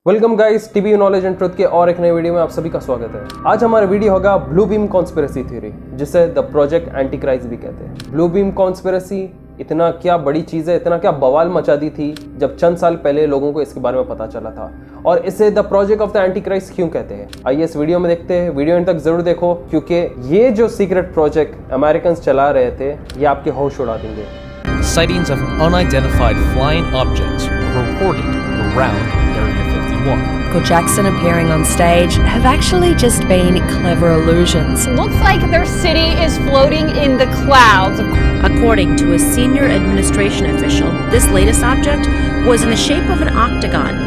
Welcome guys, TV knowledge and truth के और एक नए वीडियो में आप सभी का स्वागत है। आज हमारा वीडियो होगा ब्लू बीम कॉन्स्पिरेसी थ्योरी, जिसे द प्रोजेक्ट एंटीक्राइस्ट भी कहते हैं। ब्लू बीम कॉन्स्पिरेसी इतना क्या बड़ी चीज है, इतना क्या बवाल मचा दी थी जब चंद साल पहले लोगों को इसके बारे में पता चला था, और इसे the project of the Antichrist क्यों कहते हैं। आइए इस वीडियो में देखते हैं। वीडियो एंड तक जरूर देखो, क्योंकि ये जो सीक्रेट प्रोजेक्ट अमेरिकन चला रहे थे ये आपके होश उड़ा देंगे। Sightings of unidentified flying objects were reported around Area 51. Michael Jackson appearing on stage have actually just been clever illusions. Looks like their city is floating in the clouds. According to a senior administration official, this latest object was in the shape of an octagon.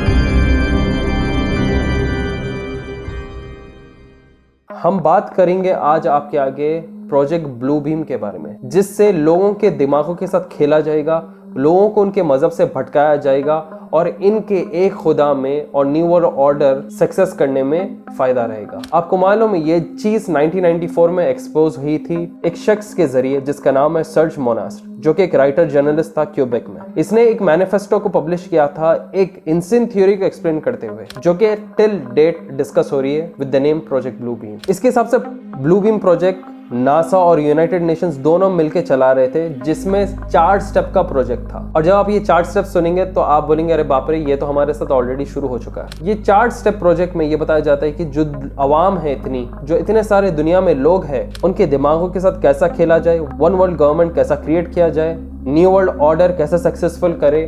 हम बात करेंगे आज आपके आगे project blue beam के बारे में, जिससे लोगों के दिमागों के साथ खेला जाएगा, लोगों को उनके मजहब से भटकाया जाएगा और इनके एक खुदा में और न्यू वर्ल्ड ऑर्डर सक्सेस करने में फायदा रहेगा। आपको मालूम है ये चीज 1994 में एक्सपोज हुई थी एक शख्स के जरिए जिसका नाम है सर्ज मोनास्ट, जो कि एक राइटर जर्नलिस्ट था क्यूबेक में। इसने एक मैनिफेस्टो को पब्लिश किया था एक इंसिन थ्योरी को एक्सप्लेन करते हुए, जो कि टिल डेट डिस्कस हो रही है with the name project blue beam. इसके हिसाब से ब्लू बीम प्रोजेक्ट नासा और यूनाइटेड नेशंस दोनों मिलकर चला रहे थे, जिसमें 4 स्टेप का प्रोजेक्ट था। और जब आप ये 4 स्टेप सुनेंगे तो आप बोलेंगे अरे बाप रे, ये तो हमारे साथ ऑलरेडी शुरू हो चुका है। ये 4 स्टेप प्रोजेक्ट में ये बताया जाता है कि जो अवाम है इतनी, जो इतने सारे दुनिया में लोग हैं, उनके दिमागों के साथ कैसा खेला जाए, वन वर्ल्ड गवर्नमेंट कैसा क्रिएट किया जाए, न्यू वर्ल्ड ऑर्डर कैसे सक्सेसफुल करे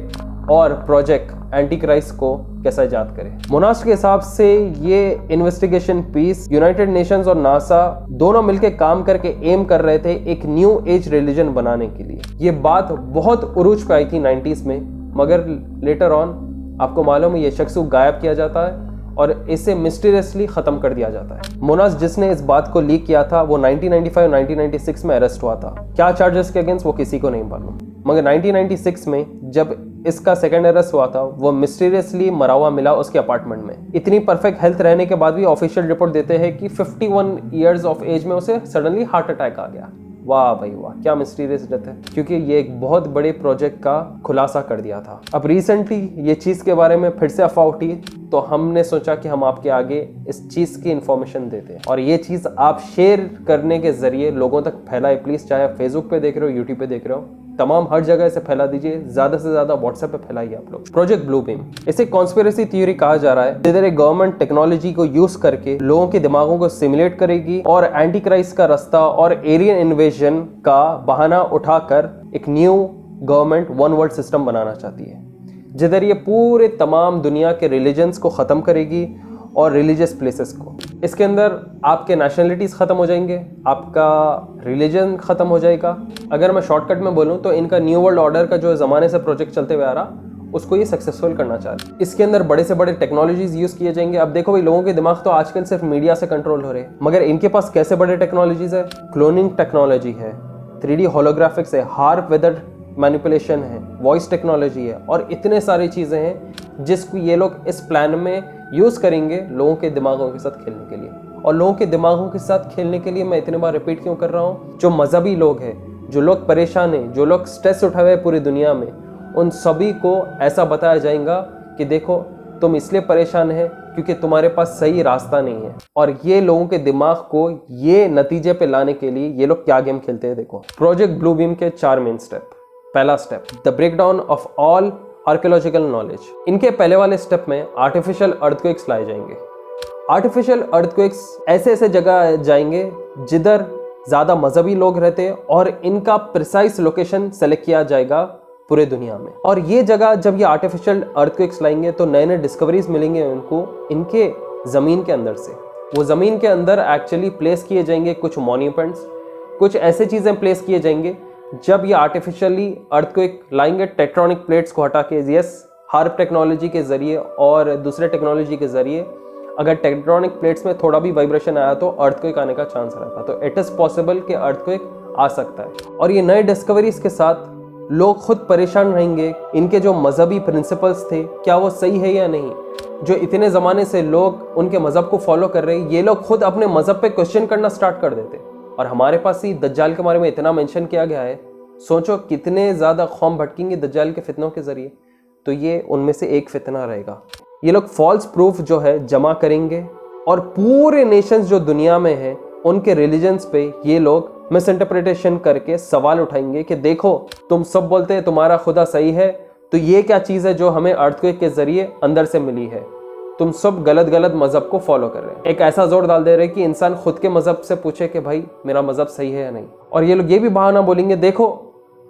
और प्रोजेक्ट एंटीक्राइस्ट को कैसा इजाद करे। मोनास्ट के हिसाब से ये इन्वेस्टिगेशन पीस यूनाइटेड नेशंस और नासा दोनों मिलकर काम करके एम कर रहे थे एक न्यू एज रिलीजन बनाने के लिए। ये बात बहुत उरूज पे आई थी 90s में, मगर लेटर ऑन आपको मालूम है ये शख्स गायब किया जाता है और इसे मिस्टीरियसली खत्म कर दिया जाता है। मोनास्ट जिसने इस बात को लीक किया था वो 1995-1996 में अरेस्ट हुआ था। क्या चार्जेस के अगेंस्ट वो किसी को नहीं मालूम, मगर 1996 में जब इसका सेकंड अरेस्ट हुआ था वो मिस्टीरियसली मरा हुआ मिला उसके अपार्टमेंट में। इतनी परफेक्ट हेल्थ रहने के बाद भी ऑफिशियल रिपोर्ट देते हैं कि 51 ईयर्स ऑफ एज में उसे सडनली हार्ट अटैक आ गया। वाह भाई वाह, क्या मिस्टीरियस डेथ है, क्योंकि ये एक बहुत बड़े प्रोजेक्ट का खुलासा कर दिया था। अब रिसेंटली ये चीज के बारे में फिर से अफवाह उठी, तो हमने सोचा कि हम आपके आगे इस चीज की इंफॉर्मेशन देते हैं और ये चीज आप शेयर करने के जरिए लोगों तक फैलाए प्लीज। चाहे आप फेसबुक पे देख रहे हो, यूट्यूब पे देख रहे हो, तमाम हर जगह से फैला दीजिए, ज्यादा से ज्यादा व्हाट्सएप पे फैलाइए आप लोग। प्रोजेक्ट ब्लू बीम इसे कॉन्स्पिरेसी थ्योरी कहा जा रहा है, जिधर एक गवर्नमेंट टेक्नोलॉजी को यूज करके लोगों के दिमागों को सिमुलेट करेगी और एंटीक्राइस्ट का रास्ता और एलियन इन्वेजन का बहाना उठाकर एक new government one world system बनाना चाहती है, जिधर ये पूरे तमाम दुनिया के रिलीजन्स को ख़त्म करेगी और रिलीजियस प्लेसेस को। इसके अंदर आपके नेशनलिटीज़ ख़त्म हो जाएंगे, आपका रिलीजन ख़त्म हो जाएगा। अगर मैं शॉर्टकट में बोलूँ तो इनका न्यू वर्ल्ड ऑर्डर का जो ज़माने से प्रोजेक्ट चलते हुए आ रहा, उसको ये सक्सेसफुल करना चाहते हैं। इसके अंदर बड़े से बड़े टेक्नोलॉजीज यूज़ किए जाएंगे। अब देखो भाई, लोगों के दिमाग तो आजकल सिर्फ मीडिया से कंट्रोल हो रहे हैं, मगर इनके पास कैसे बड़े टेक्नोलॉजीज है। क्लोनिंग टेक्नोलॉजी है, 3D होलोग्राफिक्स है, हार्प वेदर मैनिपुलेशन है, वॉइस टेक्नोलॉजी है और इतने सारी चीज़ें हैं जिसको ये लोग इस प्लान में यूज़ करेंगे लोगों के दिमागों के साथ खेलने के लिए। और लोगों के दिमागों के साथ खेलने के लिए मैं इतने बार रिपीट क्यों कर रहा हूँ, जो मजहबी लोग हैं, जो लोग परेशान हैं, जो लोग स्ट्रेस उठाए हुए पूरी दुनिया में, उन सभी को ऐसा बताया जाएगा कि देखो तुम इसलिए परेशान है क्योंकि तुम्हारे पास सही रास्ता नहीं है। और ये लोगों के दिमाग को ये नतीजे पे लाने के लिए ये लोग क्या गेम खेलते हैं। देखो, प्रोजेक्ट ब्लू बीम के 4 मेन स्टेप। पहला step, the breakdown of all archaeological knowledge. इनके पहले वाले स्टेप में आर्टिफिशियल अर्थक्वेक्स लाए जाएंगे। आर्टिफिशियल अर्थक्वेक्स ऐसे ऐसे जगह जाएंगे जिधर ज्यादा मजहबी लोग रहते हैं और इनका प्रिसाइज लोकेशन सेलेक्ट किया जाएगा पूरे दुनिया में। और ये जगह जब ये आर्टिफिशियल अर्थक्वेक्स लाएंगे तो नए नए डिस्कवरीज मिलेंगे उनको इनके जमीन के अंदर से। वो जमीन के अंदर एक्चुअली प्लेस किए जाएंगे कुछ मॉन्यूमेंट्स, कुछ ऐसे चीजें प्लेस किए जाएंगे जब ये आर्टिफिशियली अर्थक्वेक लाएंगे टेक्टोनिक प्लेट्स को हटा के। यस, हार्प टेक्नोलॉजी के जरिए और दूसरे टेक्नोलॉजी के जरिए अगर टेक्टोनिक प्लेट्स में थोड़ा भी वाइब्रेशन आया तो अर्थक्वेक आने का चांस रहता है। तो इट इज पॉसिबल कि अर्थक्वेक आ सकता है। और ये नए डिस्कवरीज के साथ लोग खुद परेशान रहेंगे, इनके जो मजहबी प्रिंसिपल्स थे क्या वो सही है या नहीं। जो इतने ज़माने से लोग उनके मज़हब को फॉलो कर रहे हैं, ये लोग खुद अपने मज़हब पे क्वेश्चन करना स्टार्ट कर देते। और हमारे पास ही दज्जाल के बारे में इतना मेंशन किया गया है, सोचो कितने ज़्यादा कौम भटकेंगे दज्जाल के फितनों के ज़रिए। तो ये उनमें से एक फितना रहेगा। ये लोग फॉल्स प्रूफ जो है जमा करेंगे और पूरे नेशंस जो दुनिया में है उनके रिलीजन्स पे ये लोग मिस इंटरप्रिटेशन करके सवाल उठाएंगे कि देखो तुम सब बोलते हैं तुम्हारा खुदा सही है, तो ये क्या चीज़ है जो हमें अर्थक्वेक के जरिए अंदर से मिली है, तुम सब गलत गलत मजहब को फॉलो कर रहे हैं। एक ऐसा जोर डाल दे रहे हैं कि इंसान खुद के मजहब से पूछे कि भाई मेरा मजहब सही है या नहीं। और ये लोग ये भी बहाना बोलेंगे देखो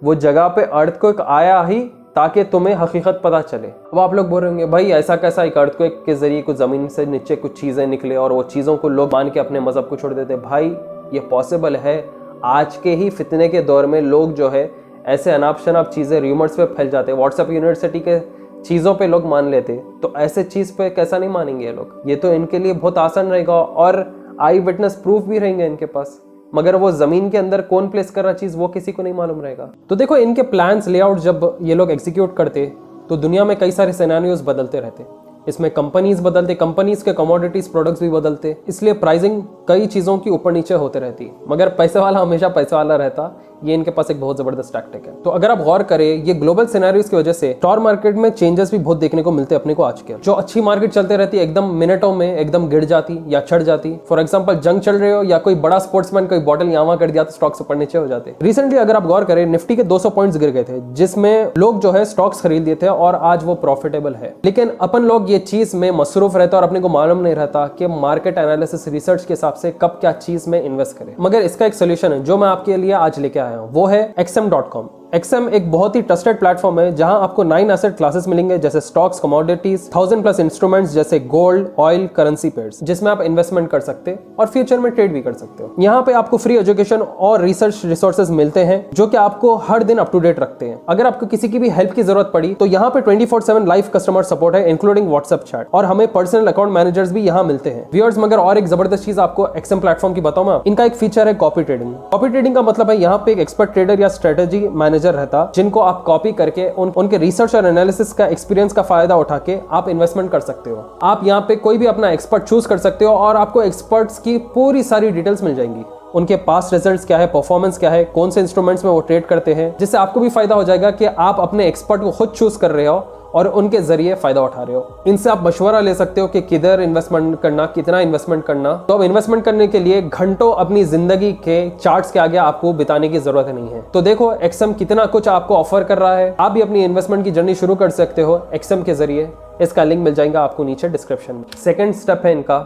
वो जगह पे अर्थक्वेक आया ही ताकि तुम्हें हकीकत पता चले। अब आप लोग बोल रहे होंगे भाई ऐसा कैसा एक अर्थक्वेक के जरिए कुछ जमीन से नीचे कुछ चीजें निकले और वो चीजों को लोग मान के अपने मजहब को छोड़ देते। भाई ये पॉसिबल है। आज के ही फितने के दौर में लोग जो है ऐसे अनाप शनाप चीजें र्यूमर्स पे फैल जाते, व्हाट्सएप यूनिवर्सिटी के चीज़ों पे लोग मान लेते, तो ऐसे चीज़ पे कैसा नहीं मानेंगे ये लोग। ये तो इनके लिए बहुत आसान रहेगा और आई विटनेस प्रूफ भी रहेंगे इनके पास, मगर वो जमीन के अंदर कौन प्लेस कर रहा चीज़ वो किसी को नहीं मालूम रहेगा। तो देखो इनके प्लान्स लेआउट जब ये लोग एग्जीक्यूट करते तो दुनिया में कई सारे सिनेरियोज बदलते रहते, इसमें कंपनीज बदलते, कंपनीज के कमोडिटीज प्रोडक्ट्स भी बदलते, इसलिए प्राइसिंग कई चीज़ों की ऊपर नीचे होते रहती, मगर पैसे वाला हमेशा पैसे वाला रहता। ये इनके पास एक बहुत जबरदस्त टैक्टिक है। तो अगर आप गौर करें ये ग्लोबल सिनेरियोज की वजह से स्टॉक मार्केट में चेंजेस भी बहुत देखने को मिलते हैं अपने को आज के। जो अच्छी मार्केट चलते रहती है एकदम मिनटों में एकदम गिर जाती या चढ़ जाती। फॉर एग्जांपल जंग चल रहे हो या कोई बड़ा स्पोर्ट्समैन कोई बॉटल यहाँ कर दिया तो स्टॉक्स ऊपर नीचे हो जाते। रिसेंटली अगर आप गौर करें निफ्टी के 200 पॉइंट्स गिर गए थे, जिसमें लोग जो है स्टॉक्स खरीद लिए थे और आज वो प्रॉफिटेबल है। लेकिन अपन लोग ये चीज में मसरूफ रहता और अपने को मालूम नहीं रहता कि मार्केट एनालिसिस रिसर्च के हिसाब से कब क्या चीज में इन्वेस्ट करें। मगर इसका एक सोल्यूशन है जो मैं आपके लिए आज लेके आया हूँ, वो है XM.com। XM एक बहुत ही ट्रस्टेड प्लेटफॉर्म है जहां आपको 9 एसेट क्लासेस मिलेंगे जैसे स्टॉक्स, कमोडिटीज, 1000+ इंस्ट्रूमेंट्स जैसे गोल्ड, ऑयल, करेंसी पेयर्स, जिसमें आप इन्वेस्टमेंट कर सकते हैं और फ्यूचर में ट्रेड भी कर सकते हो। यहाँ पे आपको फ्री एजुकेशन और रिसर्च रिसोर्सेज मिलते हैं जो कि आपको हर दिन अप टू डेट रखते हैं। अगर आपको किसी की भी हेल्प की जरूरत पड़ी तो यहाँ पे 24/7 लाइव कस्टमर सपोर्ट है इंक्लूडिंग व्हाट्सएप चैट, और हमें पर्सनल अकाउंट मैनेजर्स भी यहाँ मिलते हैं। व्यूअर्स मगर और एक जबरदस्त चीज आपको XM प्लेटफॉर्म की बताऊं मैं, इनका एक फीचर है कॉपी ट्रेडिंग। कॉपी ट्रेडिंग का मतलब है यहाँ पे एक एक्सपर्ट ट्रेडर या स्ट्रेटेजी मैनेजर रहता जिनको आप कॉपी करके उनके रिसर्च और एनालिसिस का एक्सपीरियंस का फायदा उठा के आप इन्वेस्टमेंट कर सकते हो। आप यहाँ पे कोई भी अपना एक्सपर्ट चूज कर सकते हो और आपको एक्सपर्ट्स की पूरी सारी डिटेल्स मिल जाएंगी, उनके पास्ट रिजल्ट्स क्या है, परफॉर्मेंस क्या है, कौन से इंस्ट्रूमेंट्स में वो ट्रेड करते हैं, जिससे आपको भी फायदा हो जाएगा कि आप अपने एक्सपर्ट को खुद चूज कर रहे हो और उनके जरिए फायदा उठा रहे हो। इनसे आप मशवरा ले सकते हो कि किधर इन्वेस्टमेंट करना, कितना इन्वेस्टमेंट करना। तो अब इन्वेस्टमेंट करने के लिए घंटों अपनी जिंदगी के चार्ट्स के आगे आपको बिताने की जरूरत नहीं है। तो देखो XM कितना कुछ आपको ऑफर कर रहा है। आप भी अपनी इन्वेस्टमेंट की जर्नी शुरू कर सकते हो XM के जरिए। इसका लिंक मिल जाएगा आपको नीचे डिस्क्रिप्शन में। सेकेंड स्टेप है इनका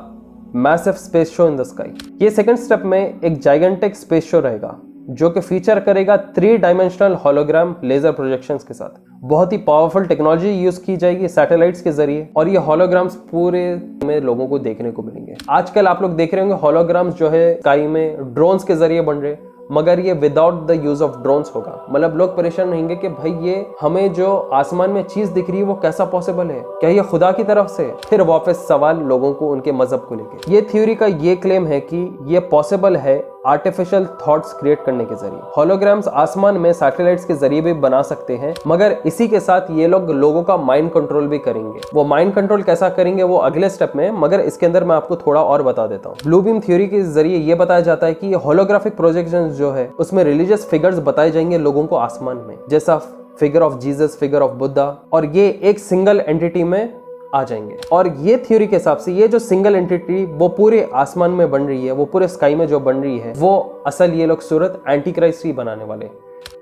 massive space show in the sky. ये सेकेंड स्टेप में एक जाइगेंटिक स्पेस शो रहेगा जो कि फीचर करेगा 3 डायमेंशनल होलोग्राम लेजर प्रोजेक्शंस के साथ। बहुत ही पावरफुल टेक्नोलॉजी यूज की जाएगी सैटेलाइट्स के जरिए और ये होलोग्राम्स पूरे में लोगों को देखने को मिलेंगे। आजकल आप लोग देख रहे होंगे होलोग्राम्स जो है स्काई में ड्रोन्स के जरिए बन रहे, मगर ये without the use of drones होगा। मतलब लोग परेशान रहेंगे कि भाई ये हमें जो आसमान में चीज दिख रही है वो कैसा पॉसिबल है, क्या ये खुदा की तरफ से? फिर वापस सवाल लोगों को उनके मजहब को लेके। ये थ्योरी का ये क्लेम है कि ये पॉसिबल है आर्टिफिशियल थॉट्स क्रिएट करने के जरिए। होलोग्राम्स आसमान में सैटेलाइट्स के जरिए भी बना सकते हैं, मगर इसी के साथ ये लोग लोगों का माइंड कंट्रोल भी करेंगे। वो माइंड कंट्रोल कैसा करेंगे वो अगले स्टेप में, मगर इसके अंदर मैं आपको थोड़ा और बता देता हूँ। ब्लू बीम थ्योरी के जरिए ये बताया जाता है कि होलोग्राफिक प्रोजेक्शन जो है उसमें रिलीजियस फिगर्स बताए जाएंगे लोगों को आसमान में, जैसा figure of Jesus, figure of Buddha, और ये एक सिंगल एंटिटी में आ जाएंगे। और ये थ्योरी के हिसाब से ये जो सिंगल एंटिटी वो पूरे आसमान में बन रही है, वो पूरे स्काई में जो बन रही है, वो असल ये लोग सूरत एंटी क्राइस्ट ही बनाने वाले,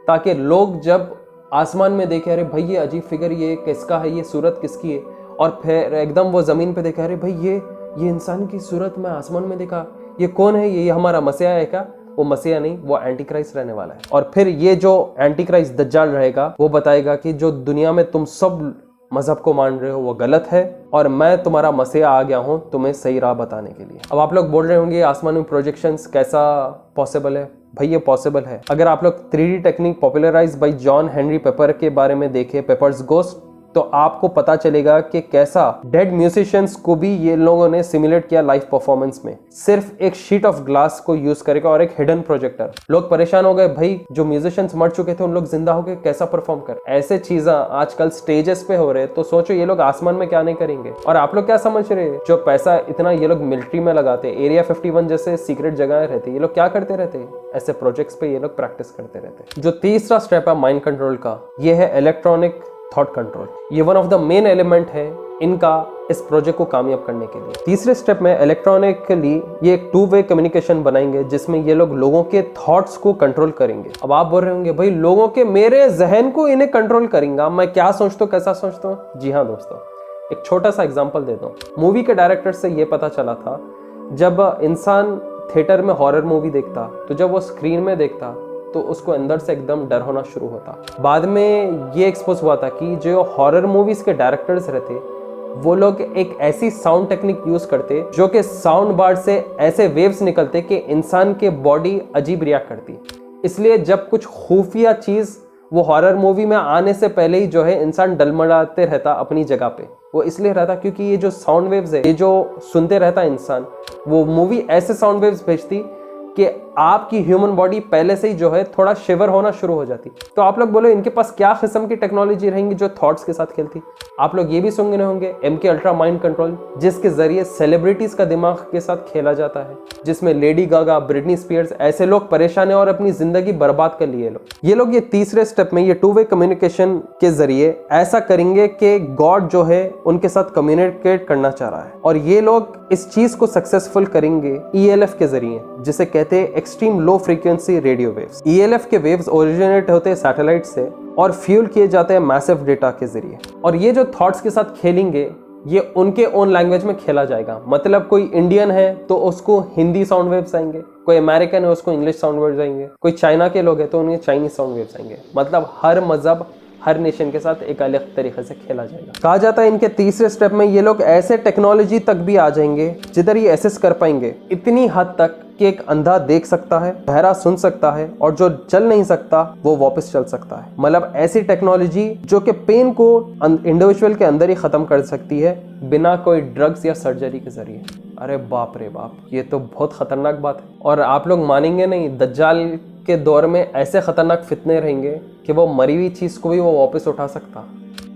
ताकि लोग जब आसमान में देखे अरे भाई ये अजीब फिगर, ये किसका है, ये सूरत किसकी है, और फिर एकदम वो जमीन पे देखे अरे भाई ये इंसान की सूरत में आसमान में देखा, ये कौन है, ये हमारा मसीहा है क्या? वो मसीहा नहीं, वो एंटी क्राइस्ट रहने वाला है। और फिर ये जो एंटी क्राइस्ट दज्जाल रहेगा वो बताएगा कि जो दुनिया में तुम सब मजहब को मान रहे हो वो गलत है और मैं तुम्हारा मसीहा आ गया हूं तुम्हें सही राह बताने के लिए। अब आप लोग बोल रहे होंगे आसमान में प्रोजेक्शंस कैसा पॉसिबल है? भाई ये पॉसिबल है। अगर आप लोग 3D technique popularise by John Henry paper के बारे में देखें, पेपर्स गोस्ट, तो आपको पता चलेगा कि कैसा डेड म्यूजिशियंस को भी ये लोगों ने सिमुलेट किया लाइव परफॉर्मेंस में, सिर्फ एक शीट ऑफ ग्लास को यूज करके और एक हिडन प्रोजेक्टर। लोग परेशान हो गए, भाई जो म्यूजिशियंस मर चुके थे उन लोग जिंदा हो गए, कैसा परफॉर्म कर? ऐसे चीजें आजकल स्टेजेस पे हो रहे, तो सोचो ये लोग आसमान में क्या नहीं करेंगे। और आप लोग क्या समझ रहे हैं जो पैसा इतना ये लोग मिलिट्री में लगाते, एरिया 51 जैसे सीक्रेट जगह रहती, ये लोग क्या करते रहते? ऐसे प्रोजेक्ट्स पे ये लोग प्रैक्टिस करते रहते। जो तीसरा स्टेप है माइंड कंट्रोल का, ये है इलेक्ट्रॉनिक थॉट कंट्रोल। ये one of the main element है इनका इस प्रोजेक्ट को कामयाब करने के लिए। तीसरे स्टेप में इलेक्ट्रॉनिकली ये एक 2-वे कम्युनिकेशन बनाएंगे जिसमें ये लोगों के थॉट्स को कंट्रोल करेंगे। अब आप बोल रहे होंगे भाई लोगों के मेरे जहन को इन्हें कंट्रोल करेंगे, मैं क्या सोचता हूँ कैसा सोचता हूँ। जी हाँ दोस्तों, एक छोटा सा एग्जांपल दे दूँ। मूवी के डायरेक्टर से ये पता चला था जब इंसान थिएटर में हॉरर मूवी देखता तो जब वो स्क्रीन में देखता तो उसको अंदर से एकदम डर होना शुरू होता। बाद में ये एक्सपोज हुआ था कि जो हॉरर मूवीज के डायरेक्टर्स रहते वो लोग एक ऐसी साउंड टेक्निक यूज करते जो कि साउंड बार से ऐसे वेव्स निकलते कि इंसान के बॉडी अजीब रिएक्ट करती। इसलिए जब कुछ खुफिया चीज वो हॉरर मूवी में आने से पहले ही जो है इंसान डलमडाते रहता अपनी जगह पे। वो इसलिए रहता क्योंकि ये जो साउंड वेव्स है, ये जो सुनते रहता इंसान, वो मूवी ऐसे साउंड वेव्स भेजती कि आपकी ह्यूमन बॉडी पहले से ही जो है थोड़ा शिवर होना शुरू हो जाती। तो आप लोग बोलो इनके पास क्या किस्म की टेक्नोलॉजी रहेंगी जो थॉट्स के साथ खेलती। आप लोग ये भी सुन रहे होंगे MK अल्ट्रा माइंड कंट्रोल, जिसके जरिए सेलिब्रिटीज का दिमाग के साथ खेला जाता है, जिसमें लेडी गागा, ब्रिटनी स्पीयर्स ऐसे लोग परेशान है और अपनी जिंदगी बर्बाद कर लिए ये लोग ये तीसरे स्टेप में ये 2-वे कम्युनिकेशन के जरिए ऐसा करेंगे कि गॉड जो है उनके साथ कम्युनिकेट करना चाह रहा है। और ये लोग इस चीज को सक्सेसफुल करेंगे ELF के जरिए, जिसे कहते हैं extreme low frequency radio waves. ELF के वेव्स ओरिजिनेट होते हैं सैटेलाइट से और फ्यूल किए जाते हैं मैसिव डेटा के जरिए। और ये जो थॉट्स के साथ खेलेंगे ये उनके ओन लैंग्वेज में खेला जाएगा। मतलब कोई इंडियन है तो उसको हिंदी साउंड वेव्स आएंगे, कोई अमेरिकन है उसको इंग्लिश साउंड वेव्स आएंगे, कोई चाइना के लोग हैं तो उन्हें चाइनीज साउंड वेव्स आएंगे। मतलब हर मजहब, हर नेशन के साथ एक अलग तरीके से खेला जाएगा। कहा जाता है इनके तीसरे स्टेप में ये लोग ऐसे टेक्नोलॉजी तक भी आ जाएंगे जिधर ये एसेस कर पाएंगे इतनी हद तक कि एक अंधा देख सकता है, बहरा सुन सकता है और जो चल नहीं सकता वो वापस चल सकता है। मतलब ऐसी टेक्नोलॉजी जो कि पेन को इंडिविजुअल के अंदर ही खत्म कर सकती है बिना कोई ड्रग्स या सर्जरी के जरिए। अरे बाप रे बाप, ये तो बहुत खतरनाक बात है। और आप लोग मानेंगे नहीं, दज्जाल के दौर में ऐसे खतरनाक फितने रहेंगे कि वो मरी हुई चीज को भी वो वापस उठा सकता।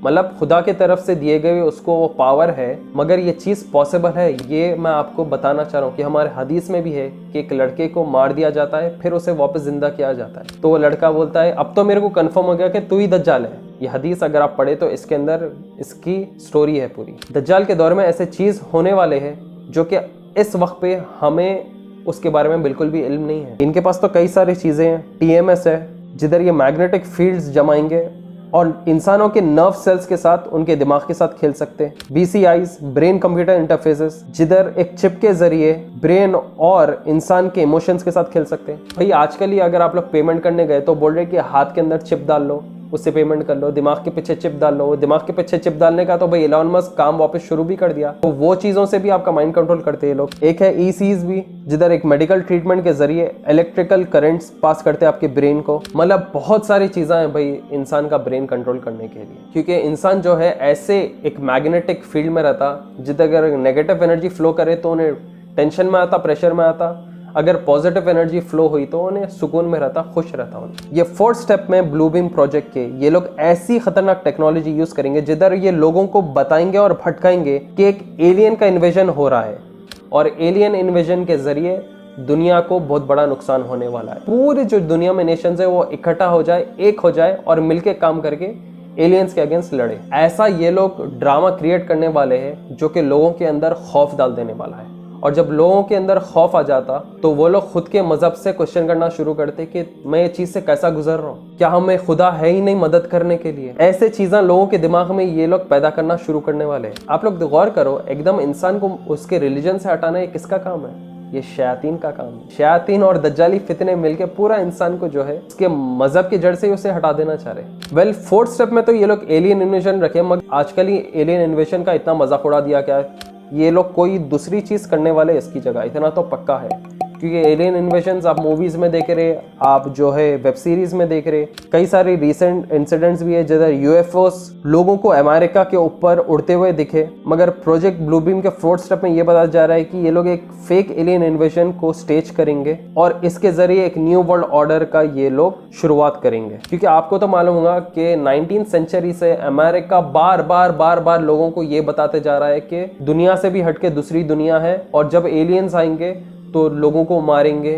मतलब खुदा के तरफ से दिए गए उसको वो पावर है, मगर ये चीज़ पॉसिबल है। ये मैं आपको बताना चाह रहा हूँ कि हमारे हदीस में भी है कि एक लड़के को मार दिया जाता है फिर उसे वापस जिंदा किया जाता है। तो वो लड़का बोलता है अब तो मेरे को कंफर्म हो गया कि तू ही दज्जाल है। ये हदीस अगर आप पढ़े तो इसके अंदर इसकी स्टोरी है पूरी। दज्जाल के दौर में ऐसे चीज़ होने वाले हैं जो कि इस वक्त पे हमें उसके बारे में बिल्कुल भी इल्म नहीं है। इनके पास तो कई सारी चीज़ें हैं। TMS है जिधर ये मैग्नेटिक फील्ड्स जमाएंगे और इंसानों के नर्व सेल्स के साथ उनके दिमाग के साथ खेल सकते हैं। BCIs ब्रेन कंप्यूटर इंटरफेसेस जिधर एक चिप के जरिए ब्रेन और इंसान के इमोशंस के साथ खेल सकते हैं। भाई आजकल ही अगर आप लोग पेमेंट करने गए तो बोल रहे कि हाथ के अंदर चिप डाल लो, उससे पेमेंट कर लो, दिमाग के पीछे चिप डाल लो। दिमाग के पीछे चिप डालने का तो भाई एलॉन मस्क काम वापस शुरू भी कर दिया। तो वो चीज़ों से भी आपका माइंड कंट्रोल करते हैं लोग। एक है ECs भी जिधर एक मेडिकल ट्रीटमेंट के जरिए इलेक्ट्रिकल करंट्स पास करते हैं आपके ब्रेन को। मतलब बहुत सारी चीज़ें हैं भाई इंसान का ब्रेन कंट्रोल करने के लिए, क्योंकि इंसान जो है ऐसे एक मैग्नेटिक फील्ड में रहता जिधर अगर नेगेटिव एनर्जी फ्लो करे तो उन्हें टेंशन में आता, प्रेशर में आता। अगर पॉजिटिव एनर्जी फ्लो हुई तो उन्हें सुकून में रहता, खुश रहता उन्हें। ये 4th स्टेप में ब्लू बीम प्रोजेक्ट के ये लोग ऐसी खतरनाक टेक्नोलॉजी यूज करेंगे जिधर ये लोगों को बताएंगे और भटकाएंगे कि एक एलियन का इन्वेजन हो रहा है और एलियन इन्वेजन के जरिए दुनिया को बहुत बड़ा नुकसान होने वाला है। पूरी जो दुनिया में नेशंस है वो इकट्ठा हो जाए, एक हो जाए और मिलके काम करके एलियंस के अगेंस्ट लड़े। ऐसा ये लोग ड्रामा क्रिएट करने वाले हैं जो कि लोगों के अंदर खौफ डाल देने वाला है। और जब लोगों के अंदर खौफ आ जाता तो वो लोग खुद के मजहब से क्वेश्चन करना शुरू करते कि मैं ये चीज़ से कैसा गुजर रहा हूँ, क्या हमें खुदा है ही नहीं मदद करने के लिए। ऐसे चीज़ें लोगों के दिमाग में ये लोग पैदा करना शुरू करने वाले हैं। आप लोग गौर करो, एकदम इंसान को उसके रिलीजन से हटाना ये किसका काम है? ये शयातीन का काम है। शयातीन और दज्जाली फितने मिलके पूरा इंसान को जो है उसके मजहब की जड़ से ही उसे हटा देना चाह रहे। वेल 4th स्टेप में तो ये लोग एलियन इन्वेजन रखे, मगर आजकल ही एलियन इन्वेजन का इतना मजाक उड़ा दिया क्या है। ये लोग कोई दूसरी चीज़ करने वाले इसकी जगह, इतना तो पक्का है। क्योंकि एलियन इन्वेजन्स आप मूवीज़ में देख रहे, आप जो है वेब सीरीज़ में देख रहे, कई सारे रिसेंट इंसिडेंट्स भी है जिधर UFOs लोगों को अमेरिका के ऊपर उड़ते हुए दिखे। मगर प्रोजेक्ट ब्लू बीम के 4th स्टेप में ये बताया जा रहा है कि ये लोग एक फेक एलियन इन्वेजन को स्टेज करेंगे और इसके जरिए एक न्यू वर्ल्ड ऑर्डर का ये लोग शुरुआत करेंगे। क्योंकि आपको तो मालूम होगा कि 19th सेंचुरी से अमेरिका बार बार लोगों को ये बताते जा रहा है कि दुनिया से भी हटके दूसरी दुनिया है और जब एलियंस आएंगे तो लोगों को मारेंगे,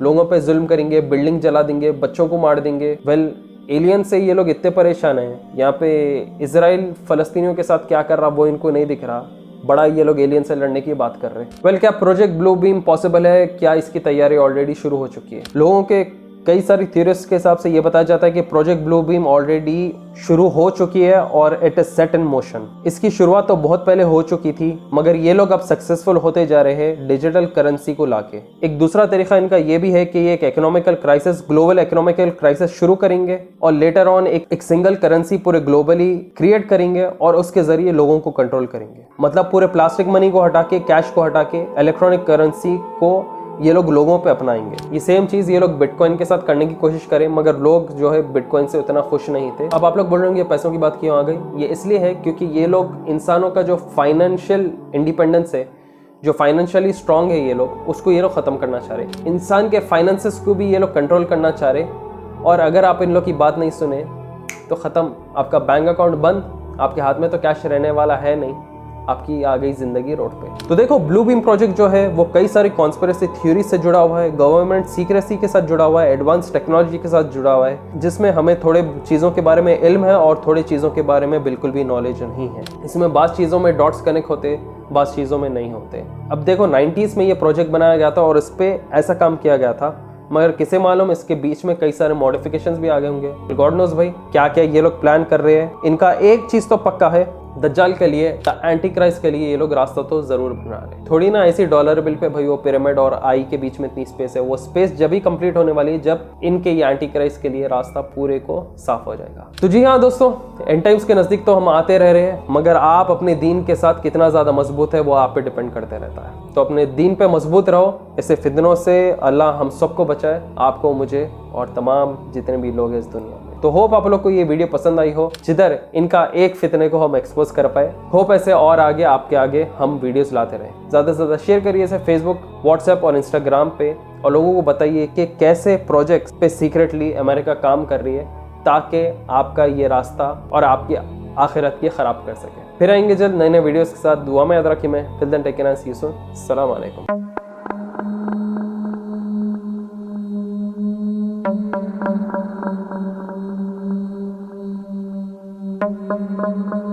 लोगों पे जुल्म करेंगे, बिल्डिंग जला देंगे, बच्चों को मार देंगे। वेल एलियन से ये लोग इतने परेशान हैं, यहाँ पे इजराइल फलस्तीनियों के साथ क्या कर रहा वो इनको नहीं दिख रहा, बड़ा ये लोग एलियन से लड़ने की बात कर रहे हैं। वेल, क्या प्रोजेक्ट ब्लू बीम पॉसिबल है? क्या इसकी तैयारी ऑलरेडी शुरू हो चुकी है? लोगों के कई सारी थ्योरीज के हिसाब से ये बताया जाता है कि प्रोजेक्ट ब्लू बीम ऑलरेडी शुरू हो चुकी है और it is set in motion. इसकी शुरुआत तो बहुत पहले हो चुकी थी, मगर ये लोग अब सक्सेसफुल होते जा रहे हैं डिजिटल करेंसी को लाके। एक दूसरा तरीका इनका ये भी है कि ये एक economical crisis, global economical crisis शुरू करेंगे और लेटर ऑन एक सिंगल करेंसी पूरे ग्लोबली क्रिएट करेंगे और उसके जरिए लोगों को कंट्रोल करेंगे। मतलब पूरे प्लास्टिक मनी को हटा के, कैश को हटा के इलेक्ट्रॉनिक करेंसी को ये लोग लोगों पे अपनाएंगे। ये सेम चीज ये लोग बिटकॉइन के साथ करने की कोशिश करें, मगर लोग जो है बिटकॉइन से उतना खुश नहीं थे। अब आप लोग बोल रहे होंगे पैसों की बात क्यों आ गई? ये इसलिए है क्योंकि ये लोग इंसानों का जो फाइनेंशियल इंडिपेंडेंस है, जो फाइनेंशियली स्ट्रांग है, ये लोग उसको ये लोग खत्म करना चाह रहे। इंसान के फाइनेंसेस को भी ये लोग कंट्रोल करना चाह रहे। और अगर आप इन लोग की बात नहीं सुने तो खत्म, आपका बैंक अकाउंट बंद, आपके हाथ में तो कैश रहने वाला है नहीं, आपकी आ गई जिंदगी रोड पे। तो देखो, ब्लू बीम प्रोजेक्ट जो है वो कई सारी कॉन्स्पिरेसी थ्योरी से जुड़ा हुआ है, गवर्नमेंट सीक्रेसी के साथ जुड़ा हुआ है, एडवांस टेक्नोलॉजी के साथ जुड़ा हुआ है, जिसमें हमें थोड़े चीज़ों के बारे में इल्म है और थोड़ी चीज़ों के बारे में बिल्कुल भी नॉलेज नहीं है। इसमें बात चीज़ों में डॉट्स कनेक्ट होते, बात चीज़ों में नहीं होते। अब देखो, 90s में ये प्रोजेक्ट बनाया गया था और इस पर ऐसा काम किया गया था, मगर किसे मालूम इसके बीच में कई सारे मॉडिफिकेशंस भी आ गए होंगे। गॉड नोज भाई क्या क्या ये लोग प्लान कर रहे हैं। इनका एक चीज तो पक्का है, दज्जाल के लिए, द एंटी क्राइस्ट के लिए ये लोग रास्ता तो जरूर बना रहे हैं। थोड़ी ना ऐसी डॉलर बिल पे भाई वो पिरामिड और आई के बीच में इतनी स्पेस है, वो स्पेस जब ही कंप्लीट होने वाली है जब इनके ये एंटी क्राइस्ट के लिए रास्ता पूरे को साफ हो जाएगा। तो जी हाँ दोस्तों, एंड टाइम्स के नजदीक तो हम आते रह रहे हैं, मगर आप अपने दीन के साथ कितना ज्यादा मजबूत है वो आप पे डिपेंड करते रहता है। तो अपने दीन पे मजबूत रहो, ऐसे फितनों से अल्लाह हम सबको बचाए, आपको, मुझे और तमाम जितने भी लोग हैं इस दुनिया में। तो होप आप लोग को ये वीडियो पसंद आई हो, जिधर इनका एक फितने को हम एक्सपोज कर पाए। होप ऐसे और आगे आपके आगे हम वीडियोस लाते रहें। ज़्यादा से ज़्यादा शेयर करिए इसे फेसबुक, व्हाट्सएप और इंस्टाग्राम पे, और लोगों को बताइए कि कैसे प्रोजेक्ट्स पे सीक्रेटली अमेरिका काम कर रही है, ताकि आपका ये रास्ता और आपकी आखिरत की ख़राब कर सके। फिर आएंगे जल्द नए नए वीडियोज़ के साथ। दुआ में याद रखिए। मैं till then take care and see you soon. अस्सलाम वालेकुम। Thank you.